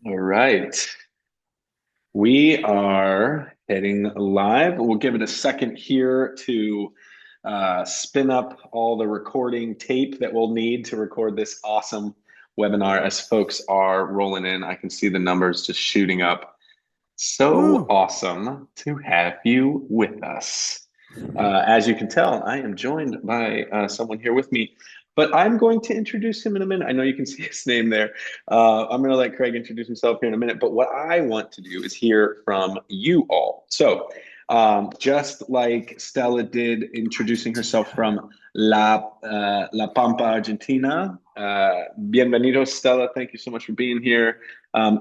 All right. We are heading live. We'll give it a second here to spin up all the recording tape that we'll need to record this awesome webinar as folks are rolling in. I can see the numbers just shooting up. So Woo! awesome to have you with us. As you can tell, I am joined by someone here with me, but I'm going to introduce him in a minute. I know you can see his name there. I'm going to let Craig introduce himself here in a minute, but what I want to do is hear from you all. So, just like Stella did introducing herself Argentina. from La Pampa, Argentina. Bienvenido, Stella. Thank you so much for being here.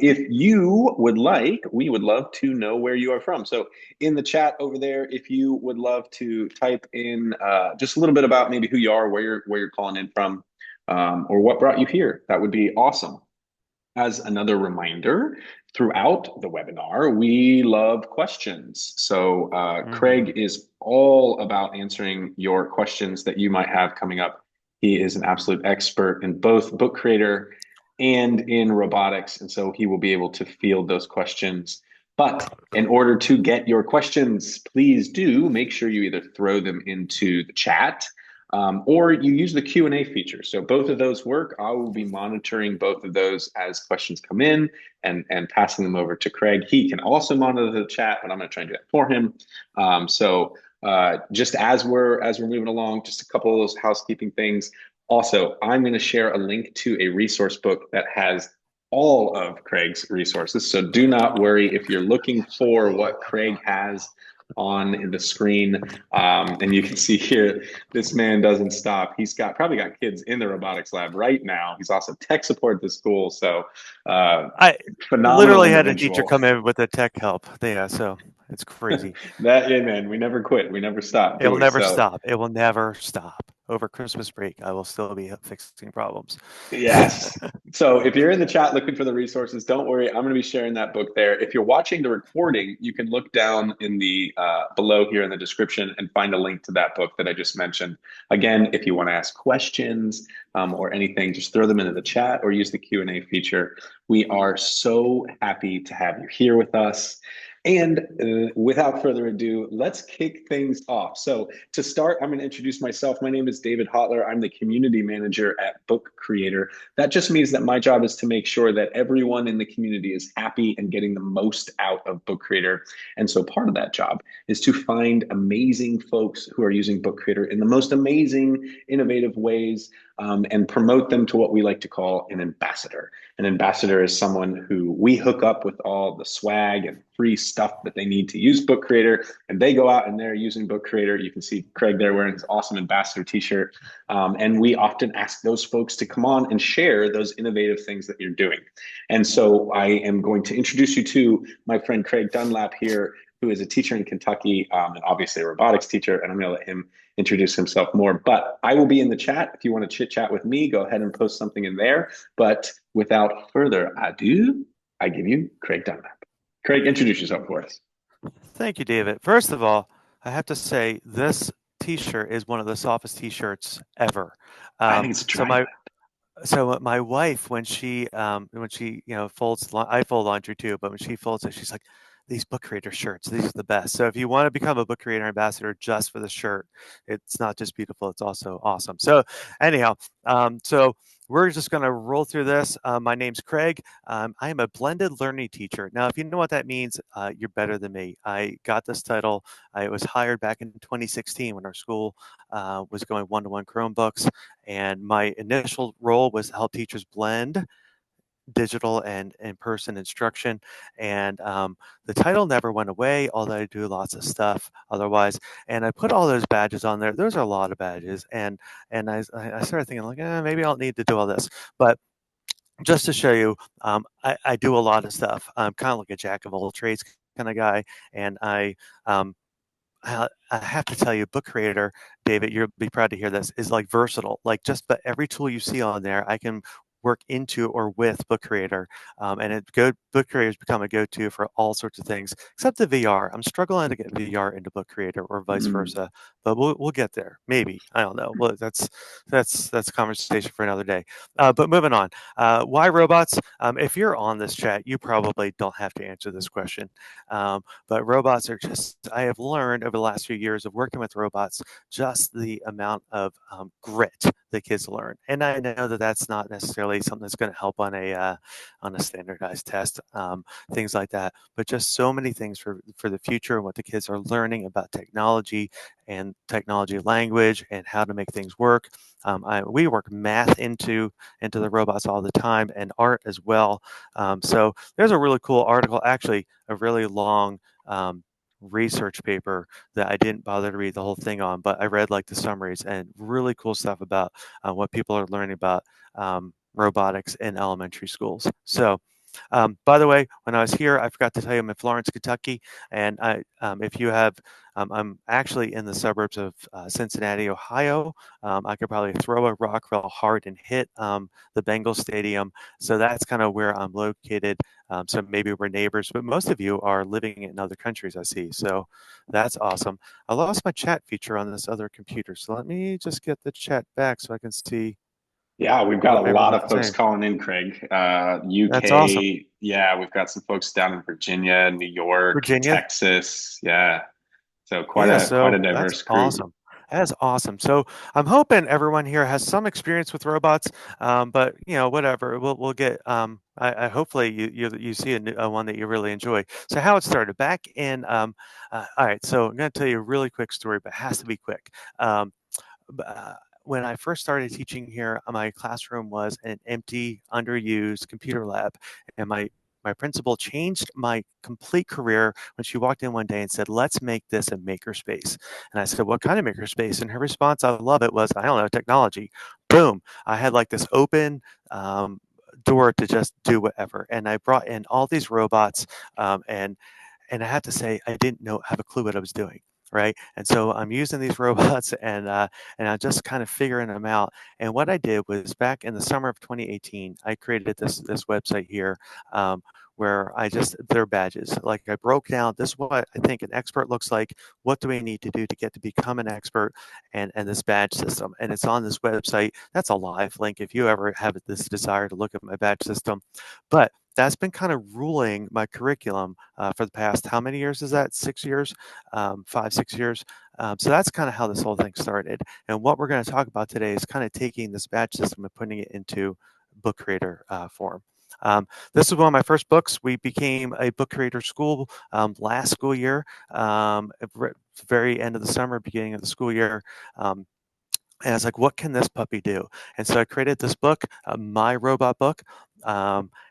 If you would like, we would love to know where you are from. So, in the chat over there, if you would love to type in just a little bit about maybe who you are, where you're calling in from, or what brought you here, that would be awesome. As another reminder, throughout the webinar, we love questions. So Hmm. Craig is all about answering your questions that you might have coming up. He is an absolute expert in both book creator and in robotics, and so he will be able to field those questions. But in order to get your questions, please do make sure you either throw them into the chat or you use the Q&A feature. So both of those work. I will be monitoring both of those as questions come in and passing them over to Craig. He can also monitor the chat, but I'm going to try and do that for him. Just as we're moving along, just a couple of those housekeeping things. Also, I'm going to share a link to a resource book that has all of Craig's resources. So do not worry if you're looking for what Craig has on the screen. And you can see here, this man doesn't stop. He's probably got kids in the robotics lab right now. He's also tech support at the school. So uh, I phenomenal literally had a teacher individual. come in with a tech help. Yeah, so it's crazy. Yeah, man, we never quit. We never stop, It do will we? never So stop. It will never stop. Over Christmas break, I will still be fixing problems. yes. So if you're in the chat looking for the resources, don't worry. I'm going to be sharing that book there. If you're watching the recording, you can look down in the below here in the description and find a link to that book that I just mentioned. Again, if you want to ask questions or anything, just throw them into the chat or use the Q&A feature. We are so happy to have you here with us. And without further ado, let's kick things off. So, to start, I'm going to introduce myself. My name is David Hotler. I'm the community manager at Book Creator. That just means that my job is to make sure that everyone in the community is happy and getting the most out of Book Creator. And so, part of that job is to find amazing folks who are using Book Creator in the most amazing, innovative ways and promote them to what we like to call an ambassador. An ambassador is someone who we hook up with all the swag and free stuff that they need to use Book Creator, and they go out and they're using Book Creator. You can see Craig there wearing his awesome ambassador T-shirt, and we often ask those folks to come on and share those innovative things that you're doing. And so I am going to introduce you to my friend Craig Dunlap here, who is a teacher in Kentucky and obviously a robotics teacher, and I'm going to let him introduce himself more. But I will be in the chat. If you want to chit chat with me, go ahead and post something in there. But without further ado, I give you Craig Dunlap. Craig, introduce yourself for us. Thank you, David. First of all, I have to say this T-shirt is one of the softest T-shirts ever. I Um, think it's so dry. my so my wife, when she folds, I fold laundry too, but when she folds it, she's like, these book creator shirts, these are the best. So if you want to become a book creator ambassador just for the shirt, it's not just beautiful, it's also awesome. So anyhow, so we're just going to roll through this. My name's Craig. I am a blended learning teacher. Now, if you know what that means, you're better than me. I got this title. I was hired back in 2016 when our school was going one-to-one Chromebooks, and my initial role was to help teachers blend digital and in-person instruction. And the title never went away, although I do lots of stuff otherwise. And I put all those badges on there. Those are a lot of badges. And I started thinking like, maybe I don't need to do all this. But just to show you, I do a lot of stuff. I'm kind of like a jack of all trades kind of guy. And um, I have to tell you, Book Creator, David, you'll be proud to hear this, is like versatile. Like just about every tool you see on there, I can work into or with Book Creator, and Book Creator has become a go-to for all sorts of things, except the VR. I'm struggling to get VR into Book Creator, or vice versa, but we'll get there. Maybe, I don't know. Well, that's a conversation for another day. But moving on, why robots? If you're on this chat, you probably don't have to answer this question. But robots are just, I have learned over the last few years of working with robots, just the amount of grit that kids learn. And I know that that's not necessarily something that's going to help on a standardized test, things like that. But just so many things for the future and what the kids are learning about technology and technology language and how to make things work. We work math into the robots all the time, and art as well. So there's a really cool article, actually a really long research paper that I didn't bother to read the whole thing on, but I read like the summaries, and really cool stuff about what people are learning about robotics in elementary schools. So by the way, when I was here, I forgot to tell you I'm in Florence, Kentucky, and if you have, I'm actually in the suburbs of Cincinnati, Ohio. I could probably throw a rock real hard and hit the Bengals Stadium. So that's kind of where I'm located. So maybe we're neighbors, but most of you are living in other countries, I see. So that's awesome. I lost my chat feature on this other computer, so let me just get the chat back so I can see Yeah, we've got what a lot everyone's of folks saying. calling in, Craig. That's awesome. UK, yeah, we've got some folks down in Virginia, New York, Virginia. Texas. Yeah. So Yeah, quite a so that's diverse group. awesome. That is awesome. So I'm hoping everyone here has some experience with robots, but whatever. We'll get. I hopefully you see a one that you really enjoy. So how it started back in. All right. So I'm going to tell you a really quick story, but it has to be quick. Um, when I first started teaching here, my classroom was an empty, underused computer lab, and my principal changed my complete career when she walked in one day and said, "Let's make this a makerspace." And I said, "What kind of makerspace?" And her response, I love it, was, "I don't know, technology." Boom! I had like this open door to just do whatever, and I brought in all these robots, and I have to say, I didn't have a clue what I was doing. Right. And so I'm using these robots, and I'm just kind of figuring them out. And what I did was, back in the summer of 2018, I created this website here, where their badges. Like, I broke down, this is what I think an expert looks like. What do we need to do to get to become an expert, and this badge system. And it's on this website. That's a live link if you ever have this desire to look at my badge system. But that's been kind of ruling my curriculum for the past, how many years is that? 6 years, 5, 6 years. So that's kind of how this whole thing started. And what we're going to talk about today is kind of taking this badge system and putting it into Book Creator form. This is one of my first books. We became a Book Creator school last school year, at the very end of the summer, beginning of the school year. And I was like, what can this puppy do? And so I created this book, My Robot Book.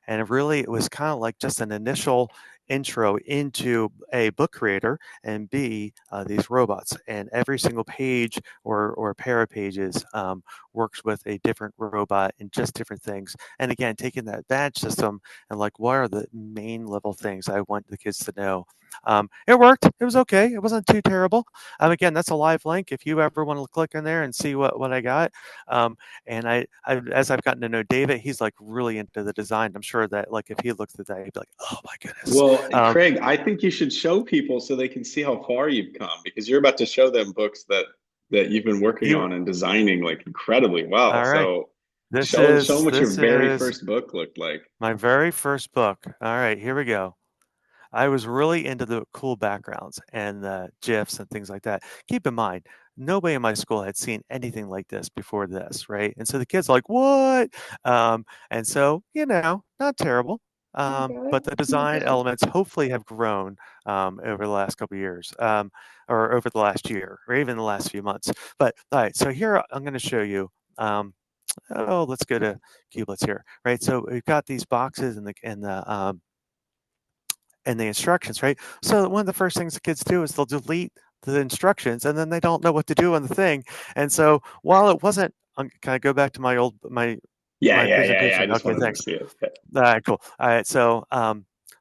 And it was kind of like just an initial intro into A, Book Creator, and B, these robots. And every single page or pair of pages works with a different robot and just different things. And again, taking that badge system and like, what are the main level things I want the kids to know? It worked. It was okay. It wasn't too terrible. Again, that's a live link if you ever want to click in there and see what I got. And as I've gotten to know David, he's like really into the design. I'm sure that, like, if he looked at that, he'd be like, "Oh my goodness." Well, Craig, I think you should show people so they can see how far you've come, because you're about to show them books that you've been working You on and designing like incredibly well. all right? So This show them is what your this very is first book looked like. my very first book. All right, here we go. I was really into the cool backgrounds and the GIFs and things like that. Keep in mind, nobody in my school had seen anything like this before this, right? And so the kids are like, "What?" And so, not terrible. But the Not design bad. elements hopefully have grown over the last couple of years, or over the last year, or even the last few months. But all right, so here I'm going to show you. Let's go to Kublets here, right? So we've got these boxes and the instructions, right? So one of the first things the kids do is they'll delete the instructions, and then they don't know what to do on the thing. And so, while it wasn't, can I go back to my Yeah. I presentation? just Okay, wanted to thanks. see it. All right, cool. All right, so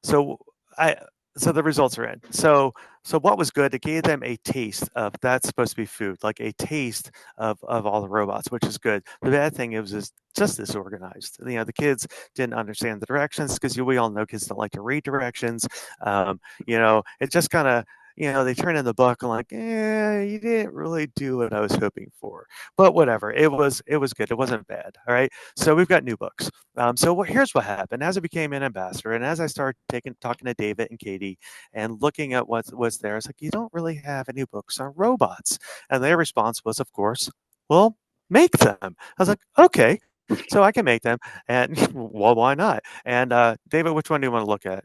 so I so the results are in. So So what was good? It gave them a taste of that's supposed to be food, like a taste of all the robots, which is good. The bad thing is just disorganized. You know, the kids didn't understand the directions because we all know kids don't like to read directions. You know, it just kind of they turn in the book and like, you didn't really do what I was hoping for. But whatever, it was good. It wasn't bad. All right. So we've got new books. Here's what happened. As I became an ambassador, and as I started talking to David and Katie, and looking at what's there, I was like, you don't really have any books on robots. And their response was, of course, well, make them. I was like, okay, so I can make them, and well, why not? And David, which one do you want to look at?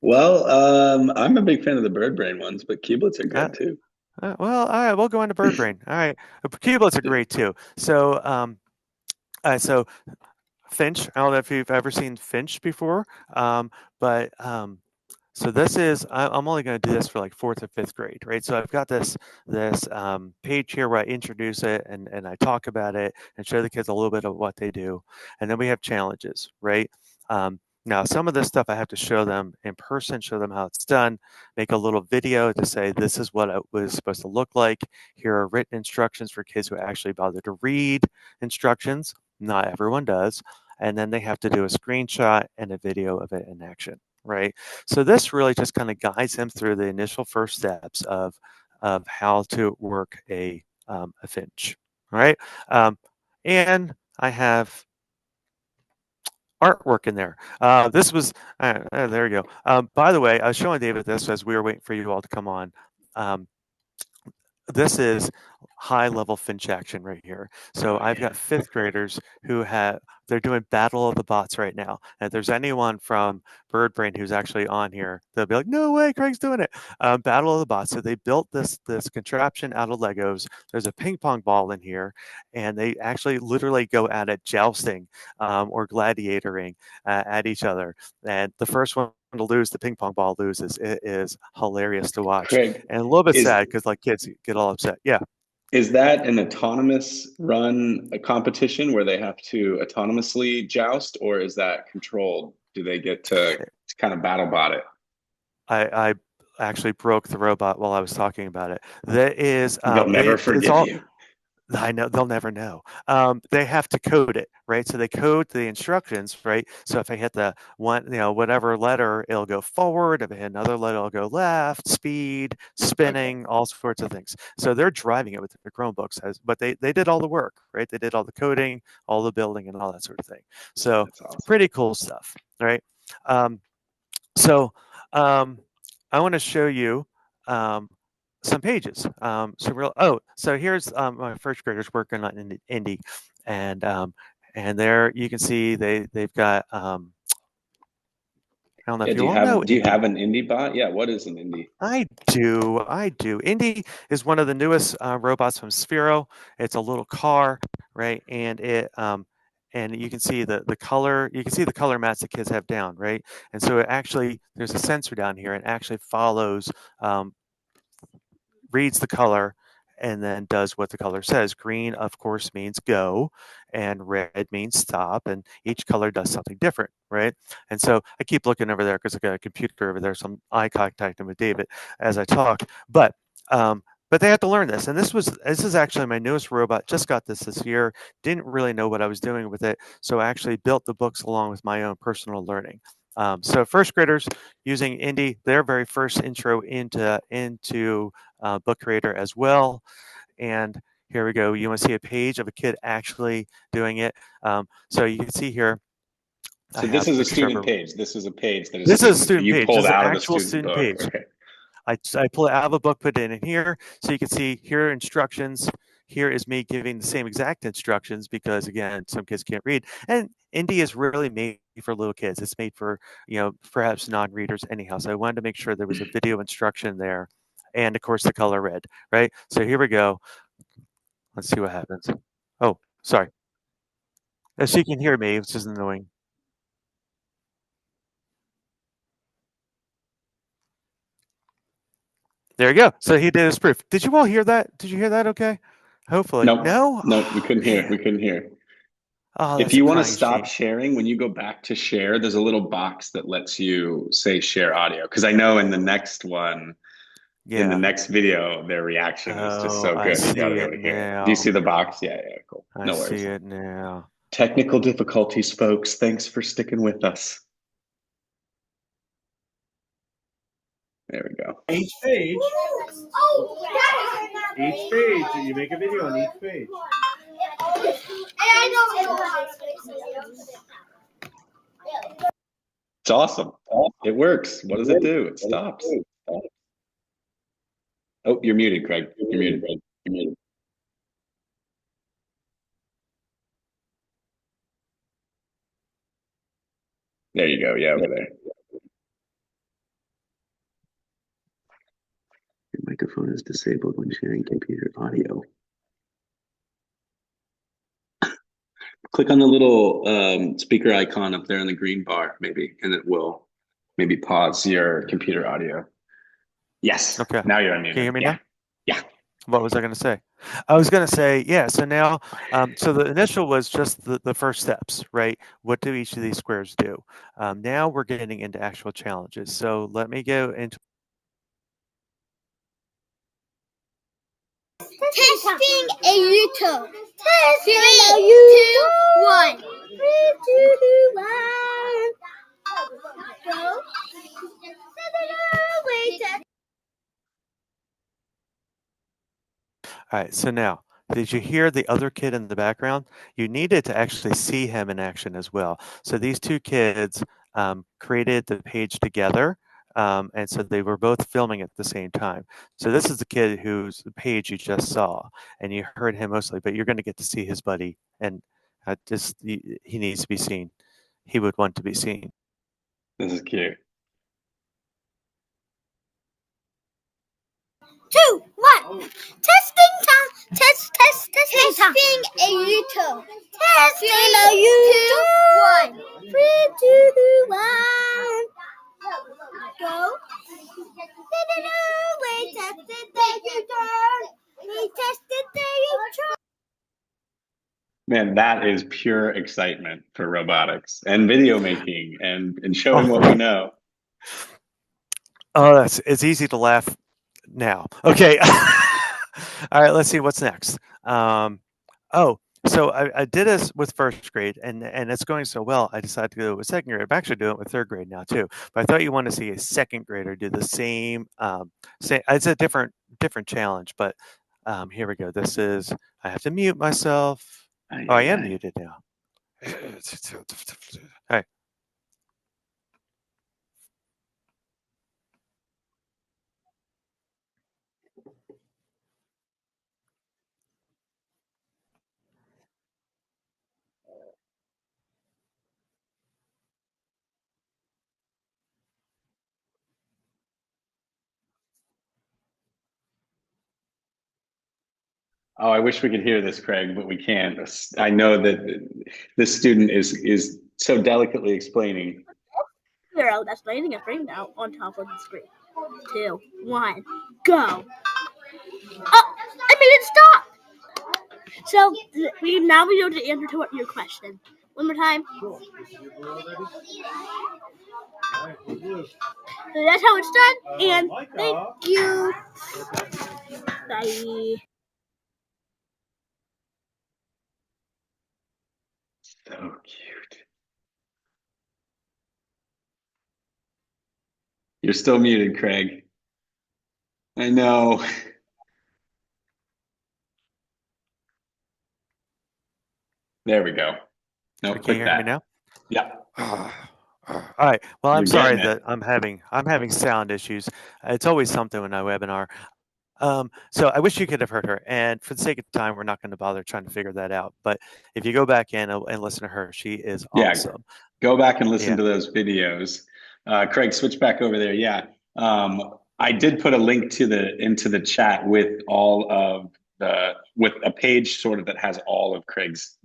Well, I'm a big fan of the bird brain ones, but Keeblets are Uh, good too. well, all right, we'll go into Bird Brain. All right, Cublets are great too. So Finch. I don't know if you've ever seen Finch before, but so this is I'm only going to do this for like fourth or fifth grade, right? So I've got this page here where I introduce it and I talk about it and show the kids a little bit of what they do, and then we have challenges, right? Now some of this stuff I have to show them in person, show them how it's done, make a little video to say this is what it was supposed to look like. Here are written instructions for kids who actually bother to read instructions. Not everyone does, and then they have to do a screenshot and a video of it in action, right? So this really just kind of guides them through the initial first steps of how to work a Finch, right? And I have artwork in there. This was there you go. By the way, I was showing David this as we were waiting for you all to come on. Um, this is high level Finch action right here. So I've got fifth graders who they're doing Battle of the Bots right now. And if there's anyone from Bird Brain who's actually on here, they'll be like, no way, Craig's doing it. Battle of the Bots. So they built this contraption out of Legos. There's a ping pong ball in here, and they actually literally go at it jousting or gladiatoring at each other. And the first one to lose, the ping pong ball loses. It is hilarious to watch Craig, and a little bit is sad because like kids get all upset. Yeah. is that an autonomous run a competition where they have to autonomously joust, or is that controlled? Do they get to kind of battle bot it? I actually broke the robot while I was talking about it. That is, They'll never it's forgive all. you. I know they'll never know. They have to code it, right? So they code the instructions, right? So if I hit the one, whatever letter, it'll go forward. If I hit another letter, it'll go left, speed, Okay, spinning, all sorts of things. So they're driving it with their Chromebooks, but they did all the work, right? They did all the coding, all the building, and all that sort of thing. So that's awesome. pretty cool stuff, right? Um, so um, I want to show you um, some pages. So here's my first graders working on Indy, and there you can see they've got. I don't know Yeah, if you all know do you Indy. have an indie bot? Yeah, what is an indie? I do. Indy is one of the newest robots from Sphero. It's a little car, right? And you can see the color. You can see the color mats the kids have down, right? And so it actually there's a sensor down here and actually follows, reads the color, and then does what the color says. Green, of course, means go, and red means stop, and each color does something different, right? And so I keep looking over there because I got a computer over there, so I'm eye contacting with David as I talk. But they have to learn this, and this is actually my newest robot. Just got this year. Didn't really know what I was doing with it, so I actually built the books along with my own personal learning. So first graders using Indy, their very first intro into Book Creator as well. And here we go. You want to see a page of a kid actually doing it. So you can see here, I So this have a is a picture of student a. page. This is a page that a This is a student student you page. This pulled is an out of a actual student student book. page. Okay. I pull it out of a book, put it in here, so you can see here are instructions. Here is me giving the same exact instructions because again, some kids can't read. And Indy is really made for little kids. It's made for perhaps non-readers anyhow. So I wanted to make sure there was a video instruction there, and of course the color red. Right. So here we go. Let's see what happens. Oh, sorry. So you can hear me, which is annoying. There you go. So he did his proof. Did you all hear that? Did you hear that? Okay. Hopefully. Nope. No. Nope. We Oh couldn't hear. We man. couldn't hear. Oh, If that's a you want to crying stop shame. sharing, when you go back to share, there's a little box that lets you say share audio. Because I know in the next one, in the Yeah. next video, their reaction is just Oh, so I good. You got to see be it able to hear it. Do you now. see the box? Yeah, yeah, cool. I No see worries. it now. Technical difficulties, folks. Thanks for sticking with us. There we go. Each page, you make a video on each page. It's awesome. It works. What does it do? It stops. Oh, you're muted, Craig. You're muted. You're muted. There you go. Yeah, over there. Your microphone is disabled when sharing computer audio. Click on the little speaker icon up there in the green bar, maybe, and it will maybe pause your computer audio. Yes. Okay. Now you're unmuted. Can you hear me Yeah. now? Yeah. What was I going to say? I was going to say, yeah, so now, so the initial was just the first steps, right? What do each of these squares do? Now we're getting into actual challenges. So let me go into testing a YouTube. Testing a YouTube. 3, 2, 1. Go. All right, so now, did you hear the other kid in the background? You needed to actually see him in action as well. So these two kids created the page together, and so they were both filming at the same time. So this is the kid whose page you just saw, and you heard him mostly, but you're going to get to see his buddy, and he needs to be seen. He would want to be seen. This is cute. 2, 1. Testing time. Testing a YouTube. Testing a YouTube. 1. 3, 2, 1. Go. We tested the YouTube. We tested the YouTube. Man, that is pure excitement for robotics and video making and showing what we know. Oh, it's easy to laugh now. Okay. All right, let's see what's next. So I did this with first grade, and it's going so well, I decided to go with second grade. I'm actually doing it with third grade now too. But I thought you wanted to see a second grader do the same. It's a different challenge, but here we go. This is I have to mute myself. Oh, I am muted now. All right. Oh, I wish we could hear this, Craig, but we can't. I know that this student is so delicately explaining. Zero that's landing a frame now on top of the screen. 2, 1, go. Oh, I made it stop. So we know the answer to your question. One more time. Cool. So that's how it's done. And thank you. Bye. So cute. You're still muted, Craig. I know. There we go. No, Can you hear me now? Yeah. All right. Well, I'm You're sorry getting it. that I'm having sound issues. It's always something when I webinar. So I wish you could have heard her. And for the sake of time, we're not going to bother trying to figure that out. But if you go back in and listen to her, she is awesome. Go back and listen Yeah. to those videos. Craig, switch back over there. Yeah. I did put a link into the chat with all of with a page sort of that has all of Craig's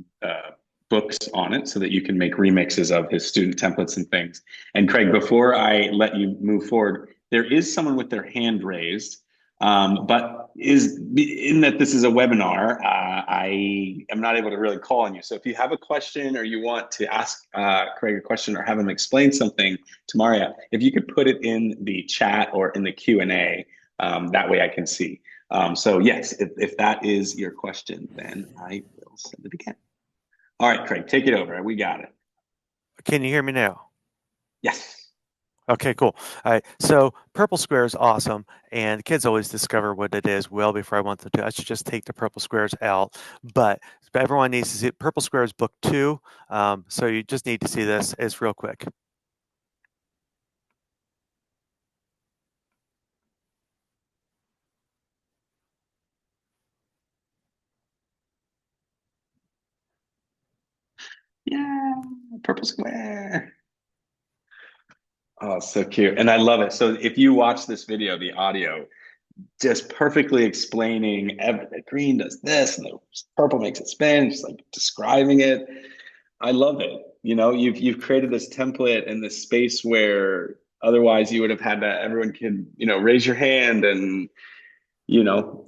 books on it so that you can make remixes of his student templates and things. And Craig, before I let you move forward, there is someone with their hand raised. But in that this is a webinar, I am not able to really call on you. So if you have a question or you want to ask Craig a question or have him explain something to Maria, if you could put it in the chat or in the Q&A, That way I can see. So yes, if that is your question, then I will send it again. All right, Craig, take it over. We got it. Can you hear me now? Yes. Okay, cool. All right. So purple square is awesome, and kids always discover what it is well before I want them to. I should just take the purple squares out, but everyone needs to see it. Purple square is book 2, so you just need to see this. It's real quick. Yeah, purple square. Oh, so cute. And I love it. So if you watch this video, the audio just perfectly explaining the green does this and the purple makes it spin, just like describing it. I love it. You know, you've created this template and this space where otherwise you would have had to, everyone can, raise your hand and,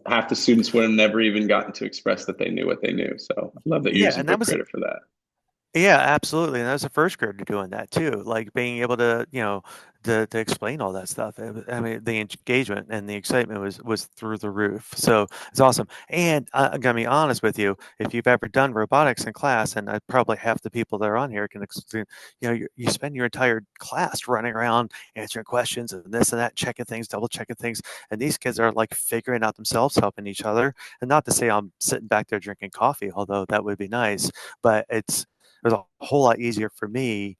half the students would have never even gotten to express that they knew what they knew. So I love that you're Yeah, using and that Book was Creator for that. Yeah, absolutely. And that was a first grader doing that too, like being able to, to explain all that stuff. I mean, the engagement and the excitement was through the roof. So it's awesome. And I'm gonna be honest with you, if you've ever done robotics in class, and probably half the people that are on here can, you spend your entire class running around answering questions and this and that, checking things, double checking things, and these kids are like figuring out themselves, helping each other. And not to say I'm sitting back there drinking coffee, although that would be nice, but it was a whole lot easier for me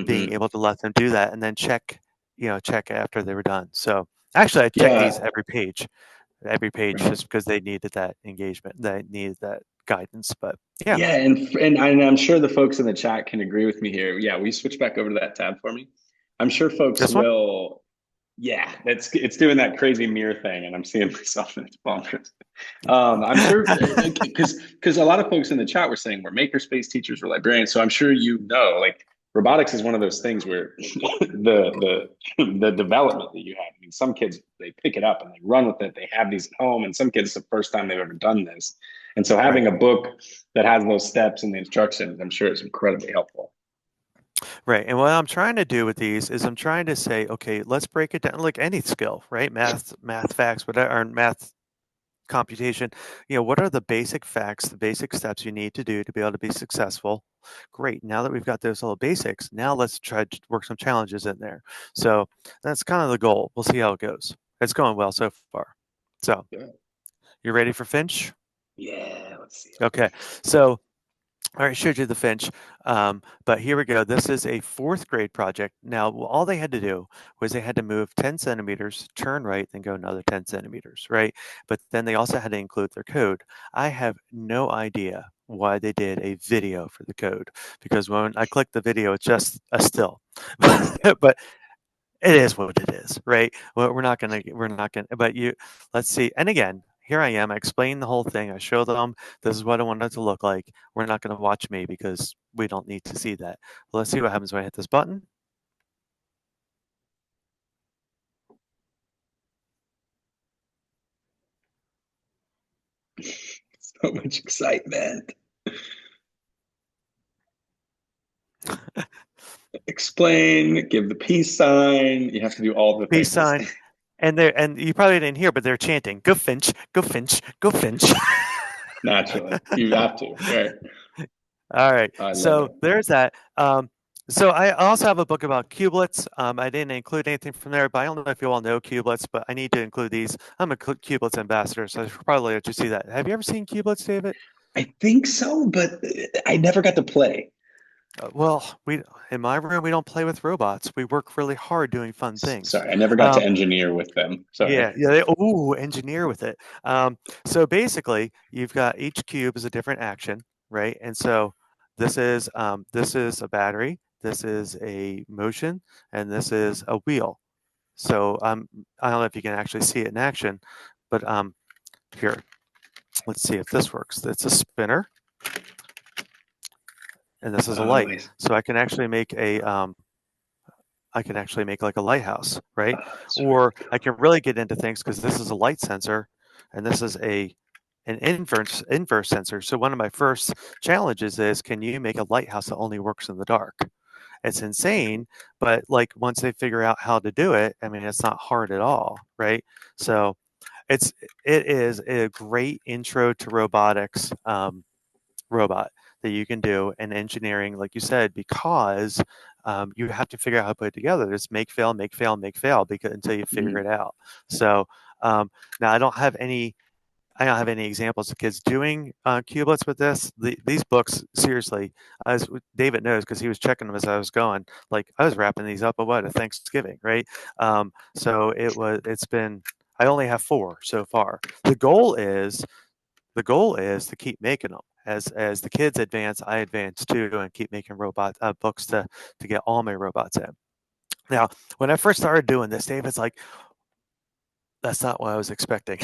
being able to let them do that and then check after they were done. So actually I checked these every page Right. just because they needed that engagement, they needed that guidance. But Yeah, and I'm sure the folks in the chat can agree with me here. Yeah, will you switch back over to that tab for me? I'm sure folks this one, will. Yeah, it's doing that crazy mirror thing, and I'm seeing myself in its bumpers. I'm sure because a lot of folks in the chat were saying we're makerspace teachers, we're librarians. So I'm sure like robotics is one of those things where the development that you have. I mean, some kids they pick it up and they run with it. They have these at home, and some kids it's the first time they've ever done this. And so having a book that has those steps and the instructions, I'm sure is incredibly helpful. Right. And what I'm trying to do with these is I'm trying to say, okay, let's break it down like any skill, right? Math facts, whatever, or math computation. What are the basic facts, the basic steps you need to do to be able to be successful? Great. Now that we've got those little basics, now let's try to work some challenges in there. So that's kind of the goal. We'll see how it goes. It's going well so far. So you ready for Finch? Yeah, let's see. Okay. So I already showed you the Finch, but here we go. This is a 4th grade project. Now, all they had to do was they had to move 10 centimeters, turn right, then go another 10 centimeters, right? But then they also had to include their code. I have no idea why they did a video for the code, because when I click the video, it's just a still. But it is what it is, right? Well, we're not gonna, but let's see. And again, here I am. I explain the whole thing. I show them this is what I want it to look like. We're not going to watch me because we don't need to see that. Well, let's see what happens when I hit this button. So much excitement. Explain, give the peace sign. You have to do all the peace things. Sign. And you probably didn't hear, but they're chanting, "Go Finch, go Finch, go Finch." Naturally, you have to, right? All right. So there's that. So I also have a book about cubelets. I didn't include anything from there, but I don't know if you all know cubelets, but I need to include these. I'm a cubelets ambassador, so I should probably let you see that. Have you ever seen cubelets, David? I think so, but I never got to play. Well, in my room, we don't play with robots. We work really hard doing fun things. Sorry, I never got to engineer with them. Sorry. Yeah. Engineer with it. So basically, you've got each cube is a different action, right? And so this is a battery, this is a motion, and this is a wheel. So I don't know if you can actually see it in action, but here, let's see if this works. It's a spinner. And this is a light. Nice. So I can actually make like a lighthouse, right? Or I can really get into things because this is a light sensor and this is an inverse sensor. So one of my first challenges is, can you make a lighthouse that only works in the dark? It's insane, but like once they figure out how to do it, I mean, it's not hard at all, right? So it's it is a great intro to robotics robot that you can do in engineering, like you said, because you have to figure out how to put it together. It's make, fail, make, fail, make, fail, because until you figure it out. So now I don't have any examples of kids doing Qubits with this. These books, seriously, as David knows because he was checking them as I was going. Like I was wrapping these up at Thanksgiving, right? So it's been. I only have 4 so far. The goal is to keep making them. As the kids advance, I advance too, and keep making robot books to get all my robots in. Now, when I first started doing this, David's like, "That's not what I was expecting,"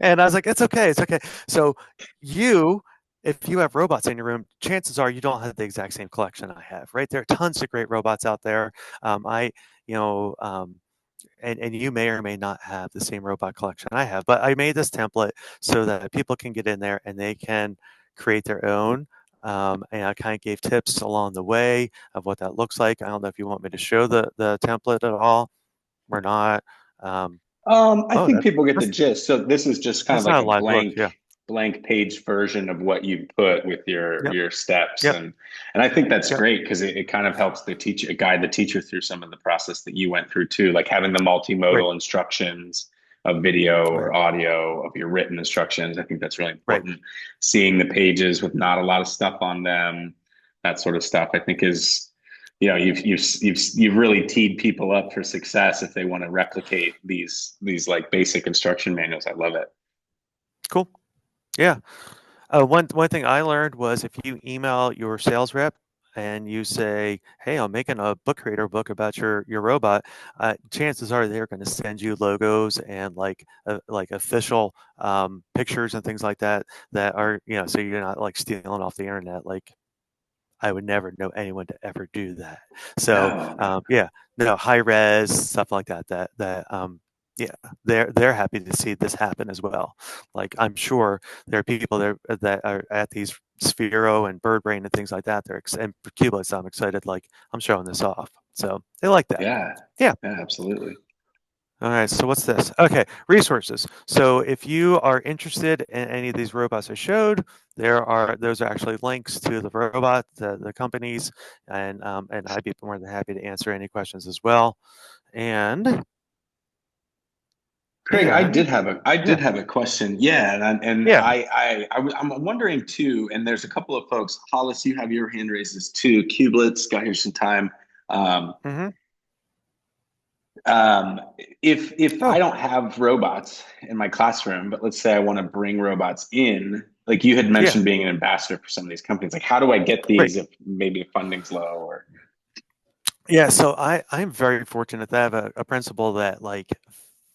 and I was like, "It's okay, it's okay." So if you have robots in your room, chances are you don't have the exact same collection I have, right? There are tons of great robots out there. And you may or may not have the same robot collection I have, but I made this template so that people can get in there and they can create their own. And I kind of gave tips along the way of what that looks like. I don't know if you want me to show the template at all or not. I think people get the gist. So this is just kind of like a blank, blank page version of what you put with your steps. Yep. And I think that's great because it kind of helps the teacher guide the teacher through some of the process that you went through too, like having the multimodal instructions of video or audio of your written instructions. I think that's really important. Seeing the pages with not a lot of stuff on them, that sort of stuff, I think is, you've really teed people up for success if they want to replicate these like basic instruction manuals. I love it. Cool. Yeah. One thing I learned was if you email your sales rep and you say, "Hey, I'm making a book creator book about your robot," chances are they're going to send you logos and like official pictures and things like that are, so you're not like stealing off the internet. Like I would never know anyone to ever do that. So high res stuff like that. They're happy to see this happen as well. Like I'm sure there are people there that are at these Sphero and BirdBrain and things like that. And for Qubits, I'm excited. Like I'm showing this off, so they like that. Yeah, absolutely. All right, so what's this? Okay, resources. So if you are interested in any of these robots I showed, those are actually links to the robot, the companies, and I'd be more than happy to answer any questions as well. And Craig, I did have a question. Yeah, I'm wondering too. And there's a couple of folks. Hollis, you have your hand raises too. Qubits got here some time. If I don't have robots in my classroom, but let's say I want to bring robots in, like you had mentioned being an ambassador for some of these companies, like how do I get these if maybe funding's low or? Yeah, so I'm very fortunate that I have a principal that like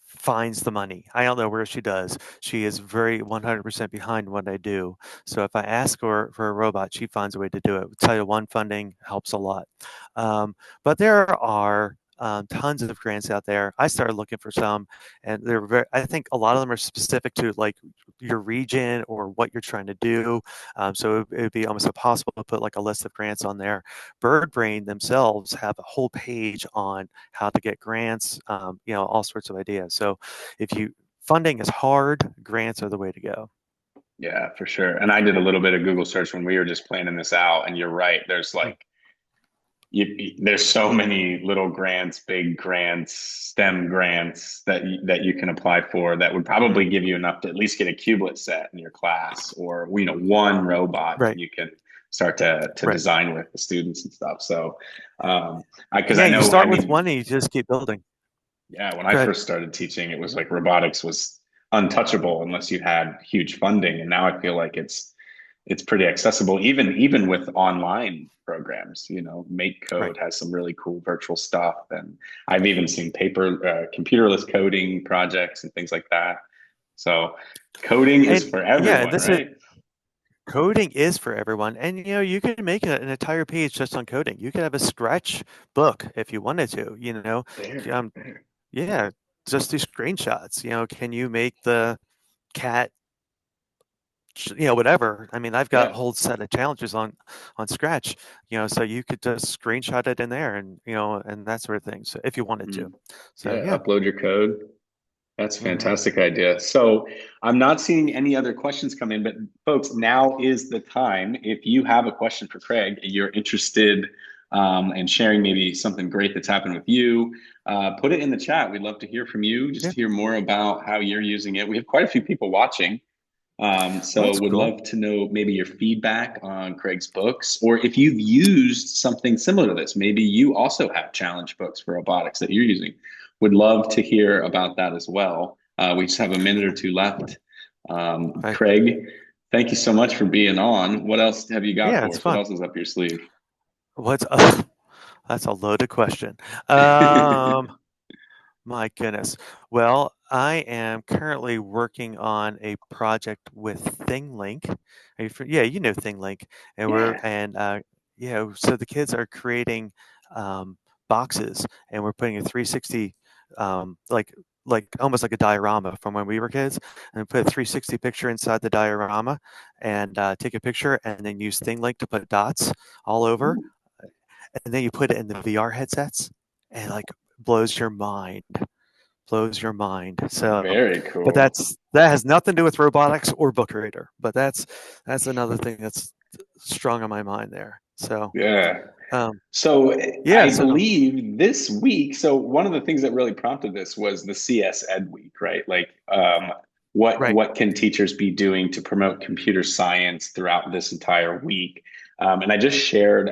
finds the money. I don't know where she does. She is very 100% behind what I do. So if I ask her for a robot, she finds a way to do it. Title I funding helps a lot. But there are tons of grants out there. I started looking for some, and I think a lot of them are specific to like your region or what you're trying to do. So it would be almost impossible to put like a list of grants on there. BirdBrain themselves have a whole page on how to get grants, all sorts of ideas. So funding is hard, grants are the way to go. Yeah, for sure. And I did a little bit of Google search when we were just planning this out, and you're right. There's like, there's so many little grants, big grants, STEM grants that you can apply for that would probably give you enough to at least get a Qubit set in your class, or one robot that you can start to design with the students and stuff. So, I know you start with one and you just keep building. Yeah, when I first started teaching, it was like robotics was untouchable unless you had huge funding, and now I feel like it's pretty accessible, even with online programs. MakeCode has some really cool virtual stuff, and I've even seen computerless coding projects and things like that. So coding is for everyone, right? Coding is for everyone, and you can make an entire page just on coding. You could have a Scratch book if you wanted to. Just do screenshots. Can you make the cat whatever. I mean, I've got a Yeah. whole set of challenges on Scratch, so you could just screenshot it in there, and and that sort of thing. So if you wanted to, Mm. so Yeah, yeah. upload your code. That's a Hmm. fantastic idea. So I'm not seeing any other questions come in, but folks, now is the time. If you have a question for Craig, you're interested in sharing maybe something great that's happened with you, put it in the chat. We'd love to hear from you, just Yeah, hear more about how you're using it. We have quite a few people watching. well, So that's would cool. love to know maybe your feedback on Craig's books, or if you've used something similar to this. Maybe you also have challenge books for robotics that you're using. Would love to hear about that as well. We just have a minute or two left. Right. Craig, thank you so much for being on. What else have you got Yeah, for it's us? What fun. else is up your sleeve? What's that's a loaded question. Um, my goodness. Well, I am currently working on a project with ThingLink. Yeah, you know ThingLink, and Yeah. so the kids are creating boxes, and we're putting a 360, like almost like a diorama from when we were kids, and put a 360 picture inside the diorama, and take a picture, and then use ThingLink to put dots all over, Ooh, and then you put it in the VR headsets, and like blows your mind, blows your mind. So, very but cool. that has nothing to do with robotics or book reader, but that's another thing that's strong on my mind there. So, Yeah. um, So yeah, I so believe this week, so one of the things that really prompted this was the CS Ed Week, right? Like right, what can teachers be doing to promote computer science throughout this entire week? And I just shared,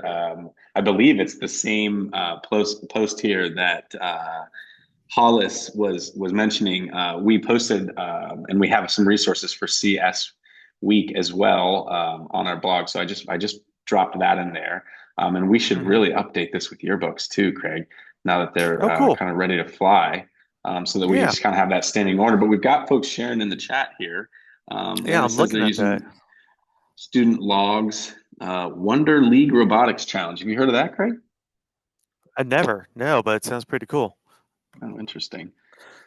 I believe it's the same post here that Hollis was mentioning. We posted and we have some resources for CS Week as well on our blog. So I just dropped that in there. And we should hmm really update this with your books too, Craig, now that they're oh, cool, kind of ready to fly, so that we yeah, just kind of have that standing order. But we've got folks sharing in the chat here. One yeah, that I'm says they're looking at that. using student logs, Wonder League Robotics Challenge. Have you heard of that, Craig? I never, no, but it sounds pretty cool. Oh, interesting.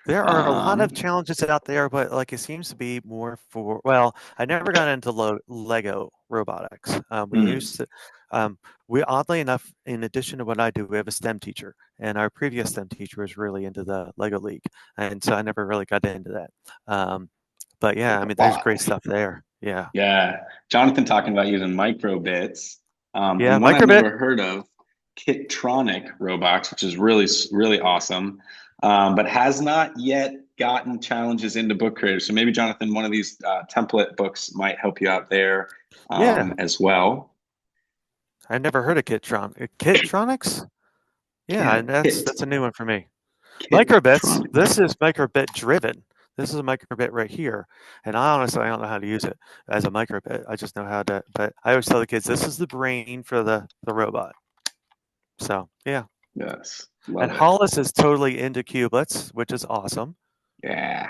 There are a lot of Um, challenges out there, but like it seems to be more for, well, I never got into Lego robotics. We mm, used to, we oddly enough, in addition to what I do, we have a STEM teacher, and our previous STEM teacher was really into the Lego League, and so I never really got into that. But yeah, like I a mean, there's bot. great stuff there. Yeah, Yeah. Jonathan talking about using microbits. yeah, And one I've microbit. never heard of, Kitronic robots, which is really, really awesome, but has not yet gotten challenges into book creators. So maybe, Jonathan, one of these template books might help you out there Yeah, as well. I never heard of Kitronics. Yeah, Yeah, and that's a new one for me. Microbits. Kitronic. This is microbit driven. This is a microbit right here, and I don't know how to use it as a microbit. I just know how to. But I always tell the kids this is the brain for the robot. So yeah, Yes, and love it. Hollis is totally into cublets, which is awesome. Yeah.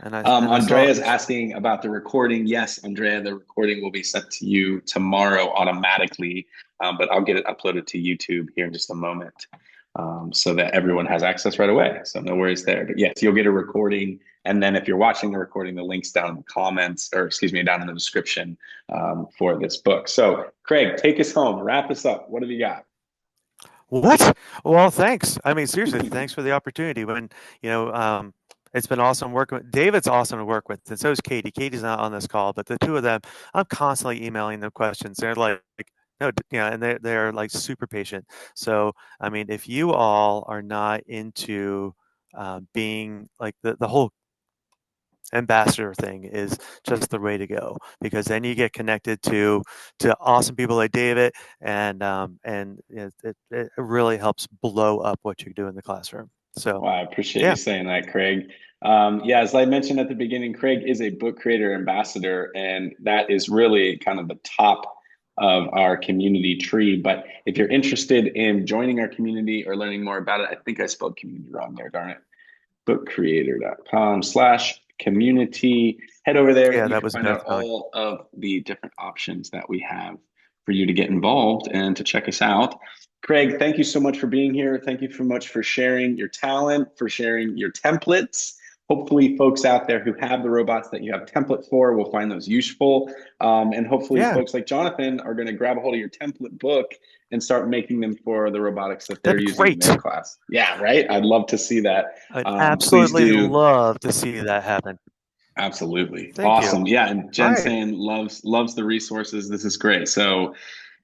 And I saw. Andrea's asking about the recording. Yes, Andrea, the recording will be sent to you tomorrow automatically, but I'll get it uploaded to YouTube here in just a moment, so that everyone has access right away. So no worries there. But yes, you'll get a recording. And then if you're watching the recording, the link's down in the comments, or excuse me, down in the description for this book. So Craig, take us home. Wrap us up. What have you got? What? Well, thanks. I mean, seriously, thanks for the opportunity. When you know, it's been awesome working with David's awesome to work with, and so is Katie. Katie's not on this call, but the two of them, I'm constantly emailing them questions. They're like, no, and they're like super patient. So, I mean, if you all are not into being like the whole ambassador thing is just the way to go, because then you get connected to awesome people like David, and it really helps blow up what you do in the classroom. So Well, I appreciate you yeah, saying that, Craig. Yeah, as I mentioned at the beginning, Craig is a book creator ambassador, and that is really kind of the top of our community tree. But if you're interested in joining our community or learning more about it, I think I spelled community wrong there, darn it. Bookcreator.com/community. Head over there. yeah, You that can was find both out mine. all of the different options that we have for you to get involved and to check us out. Craig, thank you so much for being here. Thank you so much for sharing your talent, for sharing your templates. hopefully folks out there who have the robots that you have template for will find those useful. And hopefully Yeah. folks like Jonathan are going to grab a hold of your template book and start making them for the robotics that they're That'd be using in great. their class. Yeah, right. I'd love to see that. I'd Please absolutely do. love to see that happen. Absolutely. Thank you. Awesome. Yeah. And Jen All right. saying loves the resources. This is great. So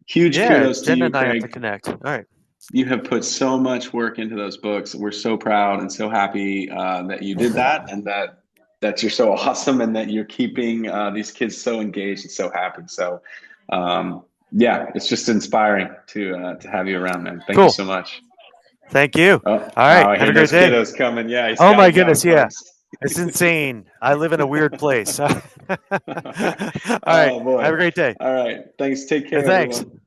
huge Yeah, kudos to Jen you, and I have Craig. to connect. All right. You have put so much work into those books. We're so proud and so happy that you did that, and that you're so awesome, and that you're keeping these kids so engaged and so happy. So, yeah, it's just inspiring to have you around, man. Thank you Cool. so much. Thank you. Oh, All right. I Have hear a great those day. kiddos coming. Yeah. Oh my scouting goodness, down, yeah. folks. It's insane. I live in a weird place. All right. Oh boy. Have a great day. All right. Thanks. Take care, Thanks. everyone.